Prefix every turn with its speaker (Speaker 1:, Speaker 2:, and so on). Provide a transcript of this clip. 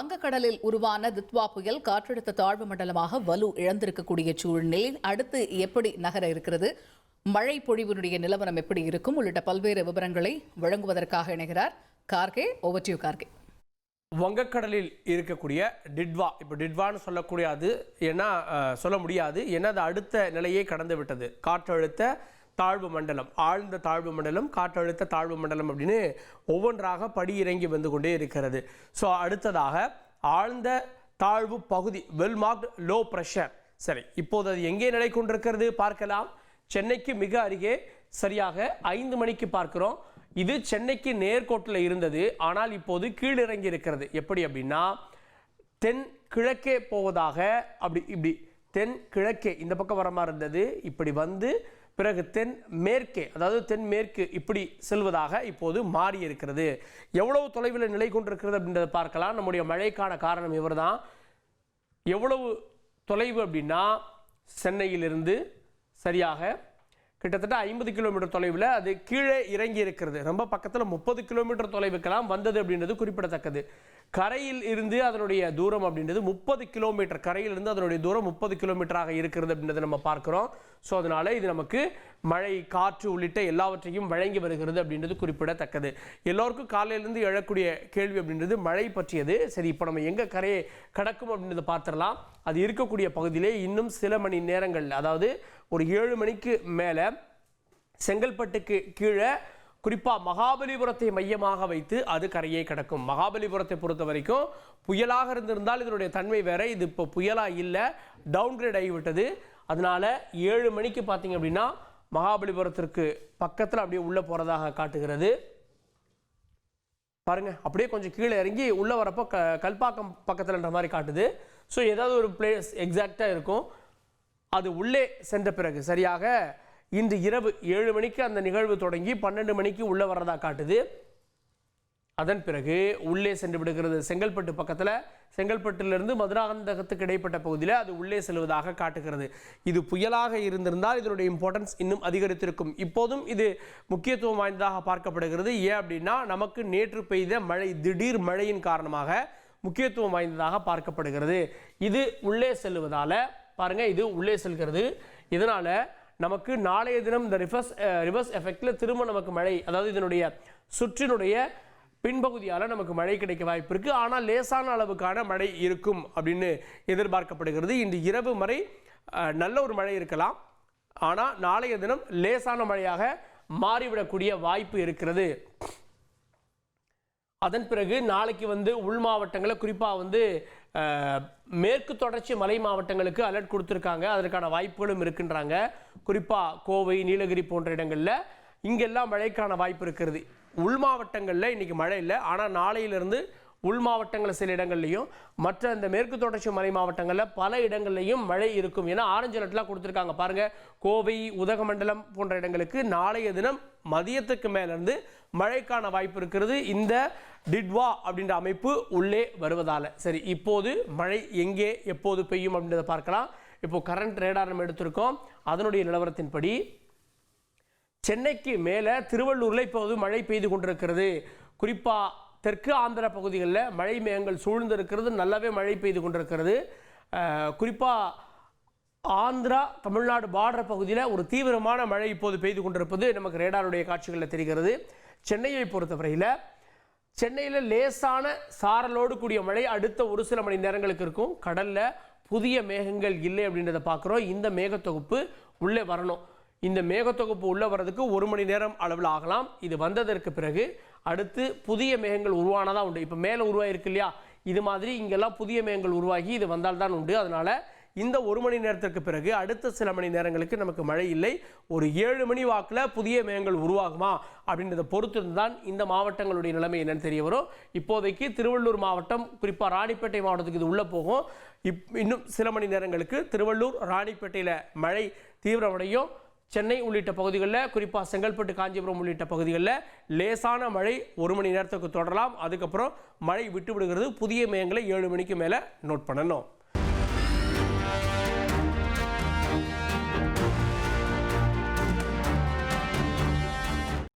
Speaker 1: வங்கக்கடலில் உருவான தித்வா புயல் காற்றழுத்த தாழ்வு மண்டலமாக வலு இழந்திருக்கக்கூடிய சூழ்நிலையில் அடுத்து எப்படி நகர இருக்கிறது, மழை பொழிவினுடைய நிலவரம் எப்படி இருக்கும் உள்ளிட்ட பல்வேறு விவரங்களை வழங்குவதற்காக இணைகிறார் Kharge. Over to you Kharge.
Speaker 2: வங்கக்கடலில் இருக்கக்கூடிய டிட்வா, இப்போ டிட்வான்னு சொல்லக்கூடிய அது என்ன சொல்ல முடியாது, ஏன்னா அது அடுத்த நிலையை கடந்து விட்டது. காற்றழுத்த தாழ்வு மண்டலம், ஆழ்ந்த தாழ்வு மண்டலம், காற்றழுத்த தாழ்வு மண்டலம் அப்படின்னு ஒவ்வொன்றாக படி இறங்கி வந்து கொண்டே இருக்கிறது. ஸோ அடுத்ததாக ஆழ்ந்த தாழ்வு பகுதி, வெல் மார்க்ட் லோ ப்ரெஷர். சரி, இப்போது அது எங்கே நிலை கொண்டிருக்கிறது பார்க்கலாம். சென்னைக்கு மிக அருகே சரியாக 5 மணிக்கு பார்க்கிறோம். இது சென்னைக்கு நேர்கோட்டில் இருந்தது, ஆனால் இப்போது கீழிறங்கி இருக்கிறது. எப்படி அப்படின்னா தென் கிழக்கே போவதாக, இப்படி தென் கிழக்கே இந்த பக்கம் வர மாதிரி இருந்தது, இப்படி வந்து பிறகு தென் மேற்கே, அதாவது தென்மேற்கு இப்படி செல்வதாக இப்போது மாறி இருக்கிறது. எவ்வளவு தொலைவில் நிலை கொண்டிருக்கிறது அப்படின்றத பார்க்கலாம். நம்முடைய மழைக்கான காரணம் இவர் தான். எவ்வளவு தொலைவு அப்படின்னா சென்னையிலிருந்து சரியாக கிட்டத்தட்ட 50 கிலோமீட்டர் தொலைவில் அது கீழே இறங்கி இருக்கிறது. ரொம்ப பக்கத்தில் 30 கிலோமீட்டர் தொலைவுக்கெல்லாம் வந்தது அப்படின்றது குறிப்பிடத்தக்கது. கரையில் இருந்து அதனுடைய தூரம் அப்படின்றது 30 கிலோமீட்டர், கரையிலிருந்து அதனுடைய தூரம் 30 கிலோமீட்டராக இருக்கிறது அப்படின்றத நம்ம பார்க்குறோம். ஸோ அதனால் இது நமக்கு மழை, காற்று உள்ளிட்ட எல்லாவற்றையும் வழங்கி வருகிறது அப்படின்றது குறிப்பிடத்தக்கது. எல்லோருக்கும் காலையிலேருந்து எழக்கூடிய கேள்வி அப்படின்றது மழை பற்றியது. சரி, இப்போ நம்ம எங்கே கரையை கடக்கும் அப்படின்றத பார்த்துடலாம். அது இருக்கக்கூடிய பகுதியிலே இன்னும் சில மணி நேரங்கள், அதாவது ஒரு 7 மணிக்கு மேலே செங்கல்பட்டுக்கு கீழே குறிப்பாக மகாபலிபுரத்தை மையமாக வைத்து அது கரையை கடக்கும். மகாபலிபுரத்தை பொறுத்த வரைக்கும் புயலாக இருந்திருந்தால் இதனுடைய தன்மை வேற, இது இப்போ புயலாக இல்லை, டவுன்கிரேட் ஆகிவிட்டது. அதனால 7 மணிக்கு பார்த்தீங்க அப்படின்னா மகாபலிபுரத்திற்கு பக்கத்தில் அப்படியே உள்ளே போகிறதாக காட்டுகிறது. பாருங்க, அப்படியே கொஞ்சம் கீழே இறங்கி உள்ளே வரப்போ கல்பாக்கம் பக்கத்தில்ன்ற மாதிரி காட்டுது. ஸோ ஏதாவது ஒரு பிளேஸ் எக்ஸாக்டாக இருக்கும். அது உள்ளே சென்ற பிறகு சரியாக இன்று இரவு 7 மணிக்கு அந்த நிகழ்வு தொடங்கி 12 மணிக்கு உள்ளே வர்றதா காட்டுது. அதன் பிறகு உள்ளே சென்று விடுகிறது. செங்கல்பட்டு பக்கத்தில், செங்கல்பட்டிலிருந்து மதுராந்தகத்துக்கு இடைப்பட்ட பகுதியில் அது உள்ளே செல்வதாக காட்டுகிறது. இது புயலாக இருந்திருந்தால் இதனுடைய இம்பார்ட்டன்ஸ் இன்னும் அதிகரித்திருக்கும். இப்போதும் இது முக்கியத்துவம் வாய்ந்ததாக பார்க்கப்படுகிறது. ஏன் அப்படின்னா நமக்கு நேற்று பெய்த மழை, திடீர் மழையின் காரணமாக முக்கியத்துவம் வாய்ந்ததாக பார்க்கப்படுகிறது. இது உள்ளே செல்வதால் பாருங்க, இது உள்ளே செல்கிறது. இதனால நமக்கு நாளைய தினம் இந்த ரிவர்ஸ் எஃபெக்ட்ல திரும்ப நமக்கு மழை, அதாவது இதனுடைய சுற்றினுடைய பின்பகுதியால் நமக்கு மழை கிடைக்க வாய்ப்பு இருக்கு. ஆனால் லேசான அளவுக்கான மழை இருக்கும் அப்படின்னு எதிர்பார்க்கப்படுகிறது. இன்று இரவு வரை நல்ல ஒரு மழை இருக்கலாம், ஆனால் நாளைய தினம் லேசான மழையாக மாறிவிடக்கூடிய வாய்ப்பு இருக்கிறது. அதன் பிறகு நாளைக்கு வந்து உள் மாவட்டங்களில் குறிப்பாக மேற்கு தொடர்ச்சி மலை மாவட்டங்களுக்கு அலர்ட் கொடுத்துருக்காங்க. அதற்கான வாய்ப்புகளும் இருக்கின்றாங்க. குறிப்பாக கோவை, நீலகிரி போன்ற இடங்களில் இங்கெல்லாம் மழைக்கான வாய்ப்பு இருக்கிறது. உள் மாவட்டங்களில் இன்றைக்கி மழை இல்லை, ஆனால் நாளையிலிருந்து உள் மாவட்டங்கள் சில இடங்கள்லையும், மற்ற இந்த மேற்கு தொடர்ச்சி மலை மாவட்டங்களில் பல இடங்கள்லையும் மழை இருக்கும். ஏன்னா ஆரஞ்சு அலர்ட்லாம் கொடுத்துருக்காங்க. பாருங்கள், கோவை, உதகமண்டலம் போன்ற இடங்களுக்கு நாளைய தினம் மதியத்துக்கு மேலேருந்து மழைக்கான வாய்ப்பு இருக்கிறது, இந்த டிட்வா அப்படின்ற அமைப்பு உள்ளே வருவதால். சரி, இப்போது மழை எங்கே எப்போது பெய்யும் அப்படின்றத பார்க்கலாம். இப்போ கரண்ட் ரேடார் நம்ம எடுத்திருக்கோம். அதனுடைய நிலவரத்தின்படி சென்னைக்கு மேலே திருவள்ளூரில் இப்போது மழை பெய்து கொண்டிருக்கிறது. குறிப்பாக தெற்கு ஆந்திர பகுதிகளில் மழை மேகங்கள் சூழ்ந்து இருக்கிறது, நல்லாவே மழை பெய்து கொண்டிருக்கிறது. குறிப்பாக ஆந்திரா தமிழ்நாடு பார்டர் பகுதியில் ஒரு தீவிரமான மழை இப்போது பெய்து கொண்டிருப்பது நமக்கு ரேடாருடைய காட்சிகளில் தெரிகிறது. சென்னையை பொறுத்தவரையில் சென்னையில் லேசான சாரலோடு கூடிய மழை அடுத்த ஒரு சில மணி நேரங்களுக்கு இருக்கும். கடலில் புதிய மேகங்கள் இல்லை அப்படின்றத பார்க்குறோம். இந்த மேகத்தொகுப்பு உள்ளே வரணும். இந்த மேகத்தொகுப்பு உள்ளே வர்றதுக்கு 1 மணி நேரம் அளவில் ஆகலாம். இது வந்ததற்கு பிறகு அடுத்து புதிய மேகங்கள் உருவானதான் உண்டு. இப்போ மேலே உருவாயிருக்கு இல்லையா, இது மாதிரி இங்கெல்லாம் புதிய மேகங்கள் உருவாகி இது வந்தால்தான் உண்டு. அதனால் இந்த 1 மணி நேரத்திற்கு பிறகு அடுத்த சில மணி நேரங்களுக்கு நமக்கு மழை இல்லை. ஒரு 7 மணி வாக்கில் புதிய மேகங்கள் உருவாகுமா அப்படின்றத பொறுத்து தான் இந்த மாவட்டங்களுடைய நிலைமை என்னன்னு தெரிய வரும். இப்போதைக்கு திருவள்ளூர் மாவட்டம், குறிப்பாக ராணிப்பேட்டை மாவட்டத்துக்கு இது உள்ளே போகும். இன்னும் சில மணி நேரங்களுக்கு திருவள்ளூர், ராணிப்பேட்டையில் மழை தீவிரமடையும். சென்னை உள்ளிட்ட பகுதிகளில், குறிப்பாக செங்கல்பட்டு, காஞ்சிபுரம் உள்ளிட்ட பகுதிகளில் லேசான மழை 1 மணி நேரத்துக்கு தொடரலாம். அதுக்கப்புறம் மழை விட்டு விடுகிறது. புதிய மேகங்களை 7 மணிக்கு மேலே நோட் பண்ணணும்.